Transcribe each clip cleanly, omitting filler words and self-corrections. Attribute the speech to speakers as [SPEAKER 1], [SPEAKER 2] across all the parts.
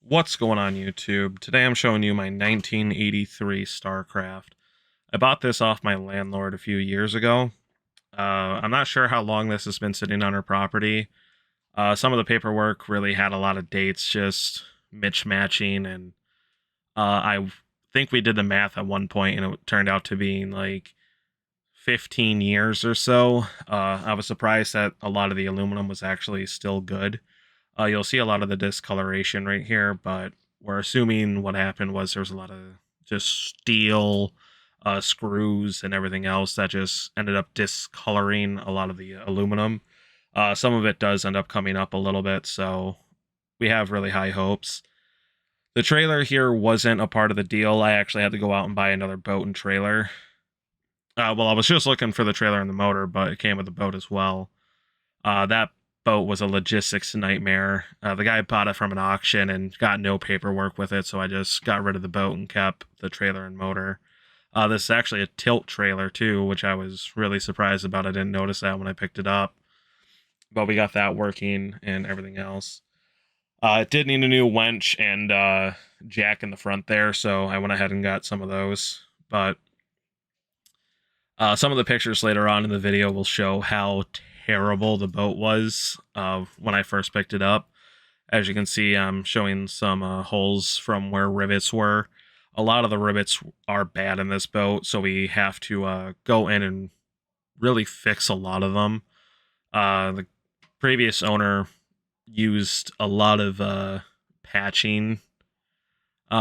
[SPEAKER 1] What's going on YouTube? Today I'm showing you my 1983 StarCraft. I bought this off my landlord a few years ago. I'm not sure how long this has been sitting on her property. Some of the paperwork really had a lot of dates just mismatching, and I think we did the math at one point and it turned out to being like 15 years or so. I was surprised that a lot of the aluminum was actually still good. You'll see a lot of the discoloration right here, but we're assuming what happened was there's a lot of just steel screws and everything else that just ended up discoloring a lot of the aluminum. Some of it does end up coming up a little bit, so we have really high hopes. The trailer here wasn't a part of the deal. I actually had to go out and buy another boat and trailer. Well, I was just looking for the trailer and the motor, but it came with the boat as well. That boat was a logistics nightmare. The guy bought it from an auction and got no paperwork with it, so I just got rid of the boat and kept the trailer and motor. This is actually a tilt trailer too, which I was really surprised about. I didn't notice that when I picked it up, but we got that working and everything else. It did need a new winch and jack in the front there, so I went ahead and got some of those. But some of the pictures later on in the video will show how terrible the boat was when I first picked it up. As you can see, I'm showing some holes from where rivets were. A lot of the rivets are bad in this boat, so we have to go in and really fix a lot of them. The previous owner used a lot of patching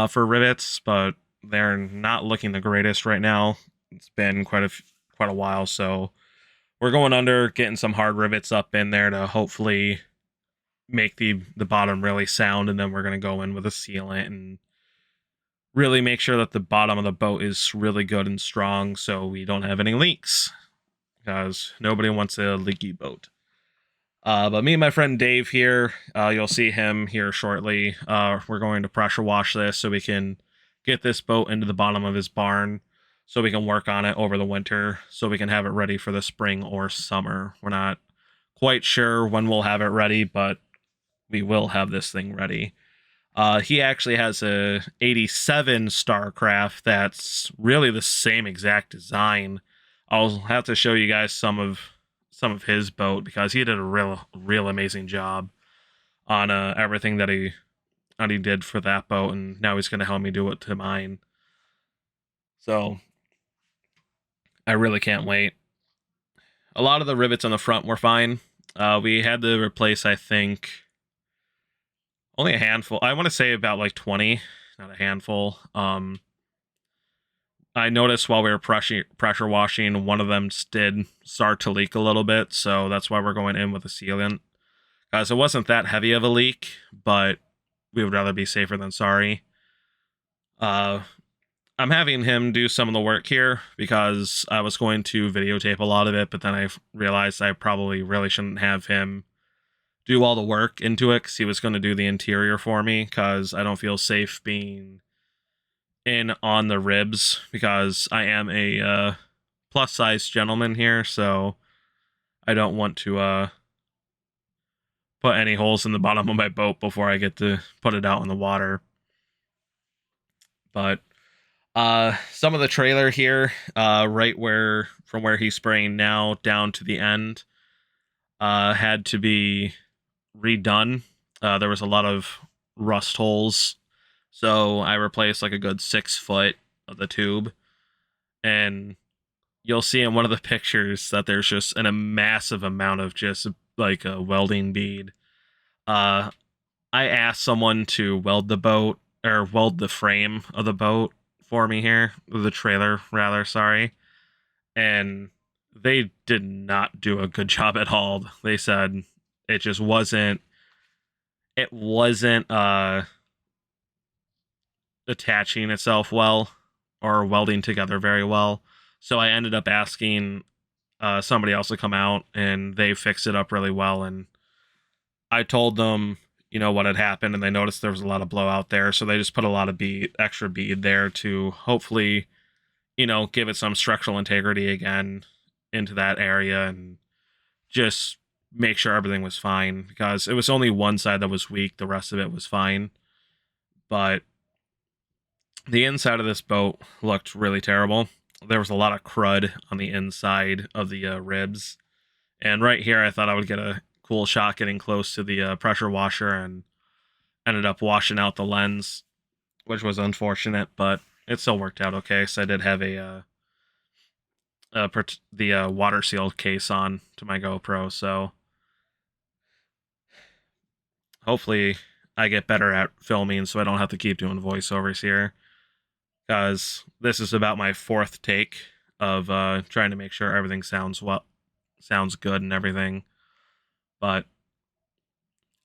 [SPEAKER 1] for rivets, but they're not looking the greatest right now. It's been quite a while, so we're going under, getting some hard rivets up in there to hopefully make the bottom really sound, and then we're going to go in with a sealant and really make sure that the bottom of the boat is really good and strong so we don't have any leaks, because nobody wants a leaky boat. But me and my friend Dave here, you'll see him here shortly. We're going to pressure wash this so we can get this boat into the bottom of his barn so we can work on it over the winter so we can have it ready for the spring or summer. We're not quite sure when we'll have it ready, but we will have this thing ready. He actually has a 87 StarCraft that's really the same exact design. I'll have to show you guys some of his boat because he did a real amazing job on everything that he did for that boat, and now he's going to help me do it to mine. So I really can't wait. A lot of the rivets on the front were fine. We had to replace, I think, only a handful. I want to say about like 20, not a handful. I noticed while we were pressure washing, one of them did start to leak a little bit, so that's why we're going in with a sealant. Guys, it wasn't that heavy of a leak, but we would rather be safer than sorry. I'm having him do some of the work here because I was going to videotape a lot of it, but then I realized I probably really shouldn't have him do all the work into it because he was going to do the interior for me, because I don't feel safe being in on the ribs because I am a plus size gentleman here, so I don't want to put any holes in the bottom of my boat before I get to put it out in the water. But some of the trailer here, right where from where he's spraying now down to the end, had to be redone. There was a lot of rust holes, so I replaced like a good 6 foot of the tube, and you'll see in one of the pictures that there's just a massive amount of just like a welding bead. I asked someone to weld the boat, or weld the frame of the boat for me here, the trailer rather, sorry, and they did not do a good job at all. They said it just wasn't attaching itself well or welding together very well. So I ended up asking somebody else to come out, and they fixed it up really well. And I told them, what had happened, and they noticed there was a lot of blowout there. So they just put a lot of extra bead there to hopefully, give it some structural integrity again into that area, and just make sure everything was fine, because it was only one side that was weak. The rest of it was fine. but the inside of this boat looked really terrible. There was a lot of crud on the inside of the ribs. And right here, I thought I would get a cool shot getting close to the pressure washer, and ended up washing out the lens, which was unfortunate, but it still worked out okay. So I did have the water sealed case on to my GoPro. So hopefully I get better at filming so I don't have to keep doing voiceovers here, because this is about my fourth take of trying to make sure everything sounds good and everything. But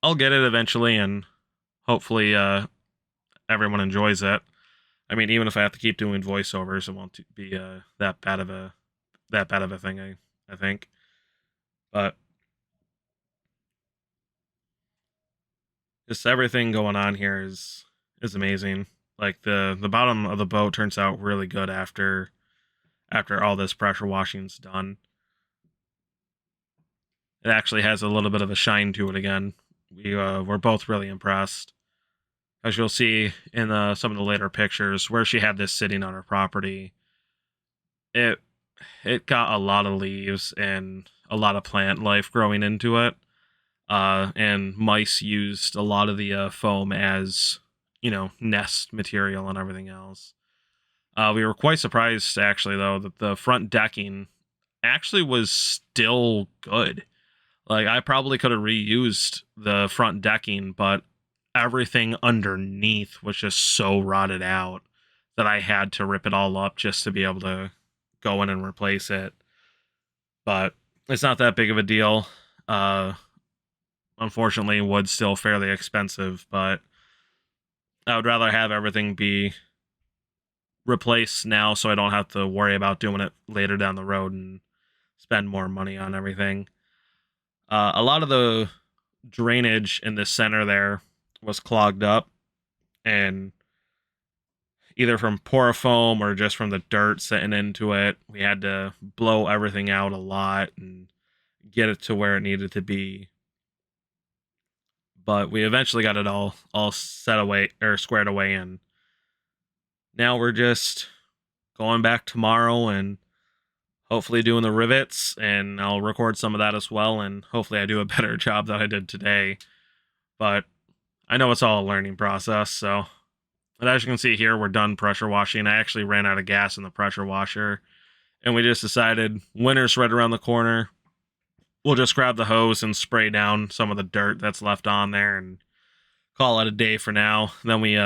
[SPEAKER 1] I'll get it eventually, and hopefully everyone enjoys it. I mean, even if I have to keep doing voiceovers, it won't be that bad of a thing, I think. But just everything going on here is amazing. Like the bottom of the boat turns out really good after all this pressure washing's done. It actually has a little bit of a shine to it again. We're both really impressed. As you'll see in some of the later pictures, where she had this sitting on her property, it got a lot of leaves and a lot of plant life growing into it. And mice used a lot of the foam as, nest material and everything else. We were quite surprised, actually, though, that the front decking actually was still good. Like, I probably could have reused the front decking, but everything underneath was just so rotted out that I had to rip it all up just to be able to go in and replace it. But it's not that big of a deal. Unfortunately, wood's still fairly expensive, but I would rather have everything be replaced now so I don't have to worry about doing it later down the road and spend more money on everything. A lot of the drainage in the center there was clogged up, and either from porofoam or just from the dirt sitting into it, we had to blow everything out a lot and get it to where it needed to be. But we eventually got it all set away, or squared away, and now we're just going back tomorrow and hopefully doing the rivets, and I'll record some of that as well, and hopefully I do a better job than I did today. But I know it's all a learning process, so. And as you can see here, we're done pressure washing. I actually ran out of gas in the pressure washer, and we just decided winter's right around the corner. We'll just grab the hose and spray down some of the dirt that's left on there and call it a day for now. Then we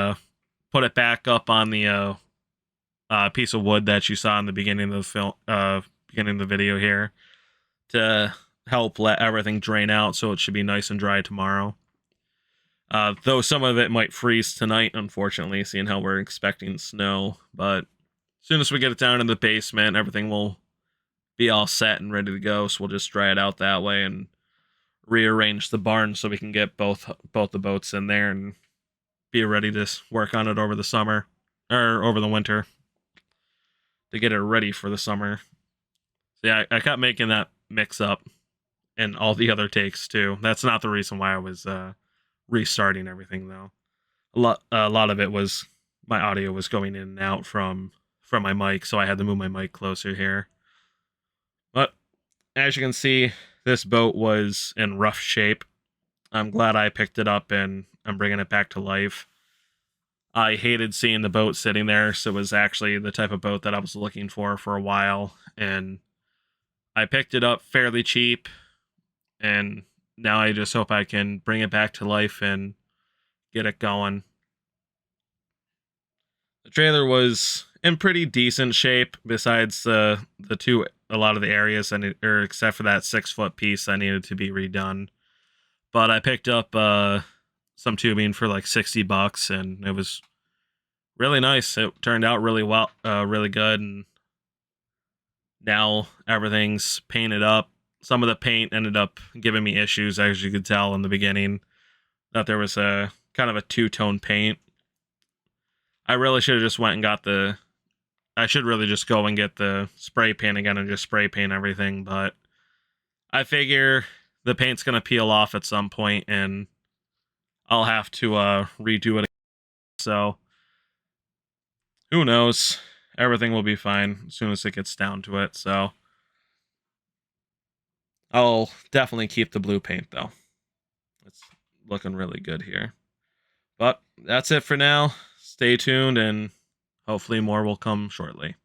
[SPEAKER 1] put it back up on the piece of wood that you saw in the beginning of the beginning of the video here, to help let everything drain out, so it should be nice and dry tomorrow. Though some of it might freeze tonight, unfortunately, seeing how we're expecting snow. But as soon as we get it down in the basement, everything will be all set and ready to go. So we'll just dry it out that way and rearrange the barn so we can get both the boats in there and be ready to work on it over the summer, or over the winter, to get it ready for the summer. So yeah, I kept making that mix up and all the other takes too. That's not the reason why I was restarting everything, though. A lot of it was my audio was going in and out from my mic, so I had to move my mic closer here. But as you can see, this boat was in rough shape. I'm glad I picked it up and I'm bringing it back to life. I hated seeing the boat sitting there, so it was actually the type of boat that I was looking for a while, and I picked it up fairly cheap, and now I just hope I can bring it back to life and get it going. The trailer was in pretty decent shape, besides a lot of the areas, except for that 6-foot piece that needed to be redone. But I picked up some tubing for like $60, and it was really nice. It turned out really well, really good, and now everything's painted up. Some of the paint ended up giving me issues, as you could tell in the beginning, that there was a kind of a two-tone paint. I really should have just went and got I should really just go and get the spray paint again and just spray paint everything, but I figure the paint's going to peel off at some point and I'll have to redo it. So who knows? Everything will be fine as soon as it gets down to it. So I'll definitely keep the blue paint though. It's looking really good here. But that's it for now. Stay tuned and hopefully more will come shortly.